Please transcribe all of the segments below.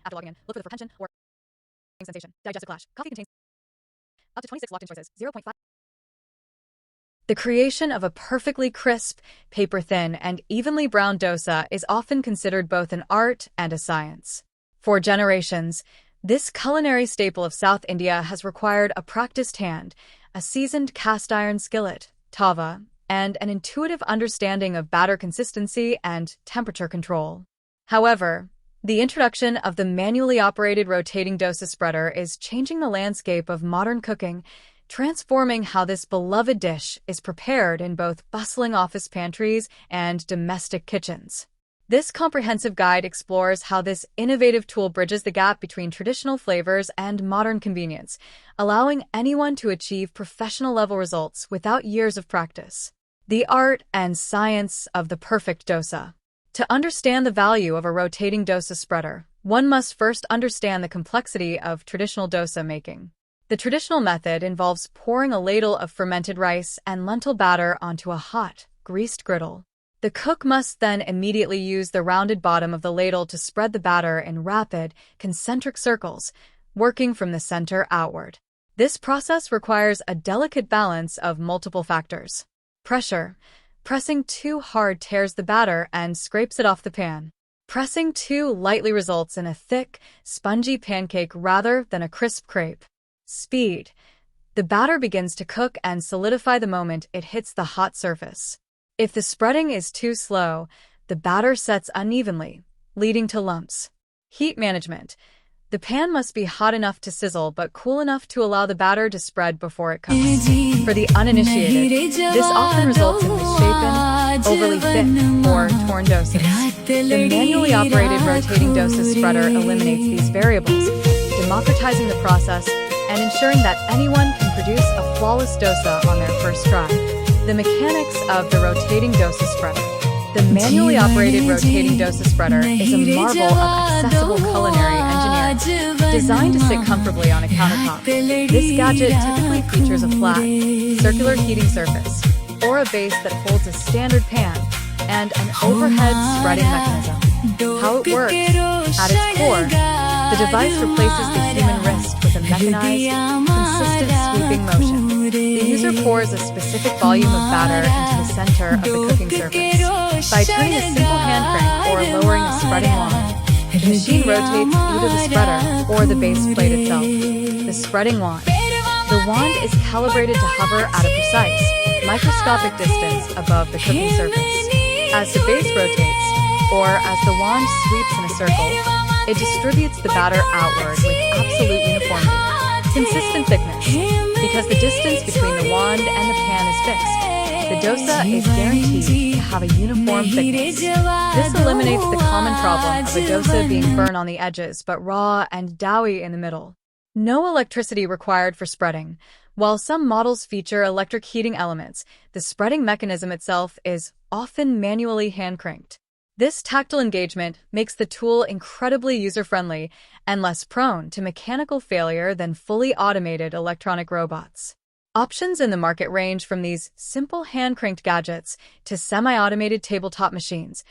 After logging in, look for the tension or sensation. Digestive clash. Coffee contains up to 26 locked-in choices. 0.5. The creation of a perfectly crisp, paper-thin, and evenly browned dosa is often considered both an art and a science. For generations, this culinary staple of South India has required a practiced hand, a seasoned cast-iron skillet, tava, and an intuitive understanding of batter consistency and temperature control. However, the introduction of the manually operated rotating dosa spreader is changing the landscape of modern cooking, transforming how this beloved dish is prepared in both bustling office pantries and domestic kitchens. This comprehensive guide explores how this innovative tool bridges the gap between traditional flavors and modern convenience, allowing anyone to achieve professional-level results without years of practice. The art and science of the perfect dosa. To understand the value of a rotating dosa spreader, one must first understand the complexity of traditional dosa making. The traditional method involves pouring a ladle of fermented rice and lentil batter onto a hot, greased griddle. The cook must then immediately use the rounded bottom of the ladle to spread the batter in rapid, concentric circles, working from the center outward. This process requires a delicate balance of multiple factors. Pressure. Pressing too hard tears the batter and scrapes it off the pan. Pressing too lightly results in a thick, spongy pancake rather than a crisp crepe. Speed. The batter begins to cook and solidify the moment it hits the hot surface. If the spreading is too slow, the batter sets unevenly, leading to lumps. Heat management. The pan must be hot enough to sizzle but cool enough to allow the batter to spread before it cooks. For the uninitiated, this often results in misshapen, overly thick, or torn dosas. The manually operated rotating dosa spreader eliminates these variables, democratizing the process and ensuring that anyone can produce a flawless dosa on their first try. The mechanics of the rotating dosa spreader. The manually operated rotating dosa spreader is a marvel of accessible culinary engineering, designed to sit comfortably on a countertop. This gadget typically features a flat, circular heating surface, or a base that holds a standard pan, and an overhead spreading mechanism. How it works. At its core, the device replaces the human wrist with a mechanized, consistent sweeping motion. The user pours a specific volume of batter into the center of the cooking surface. By turning a simple hand crank or lowering a spreading wand, the machine rotates either the spreader or the base plate itself. The spreading wand. The wand is calibrated to hover at a precise, microscopic distance above the cooking surface. As the base rotates, or as the wand sweeps in a circle, it distributes the batter outward with absolute uniformity. Consistent thickness. Because the distance between the wand and the pan is fixed, the dosa is guaranteed to have a uniform thickness. This eliminates the common problem of a dosa being burnt on the edges but raw and doughy in the middle. No electricity required for spreading. While some models feature electric heating elements, the spreading mechanism itself is often manually hand-cranked. This tactile engagement makes the tool incredibly user-friendly and less prone to mechanical failure than fully automated electronic robots. Options in the market range from these simple hand-cranked gadgets to semi-automated tabletop machines,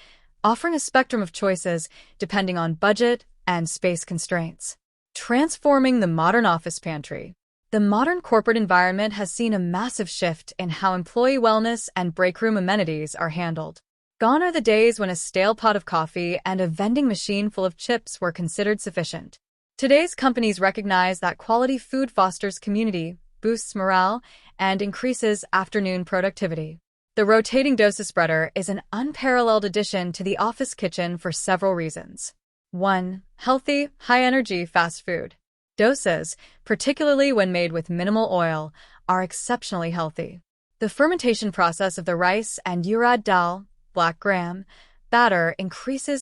offering a spectrum of choices depending on budget and space constraints. Transforming the modern office pantry. The modern corporate environment has seen a massive shift in how employee wellness and break room amenities are handled. Gone are the days when a stale pot of coffee and a vending machine full of chips were considered sufficient. Today's companies recognize that quality food fosters community, boosts morale, and increases afternoon productivity. The rotating dosa spreader is an unparalleled addition to the office kitchen for several reasons. 1. Healthy, high-energy fast food. Dosas, particularly when made with minimal oil, are exceptionally healthy. The fermentation process of the rice and urad dal, black gram, batter increases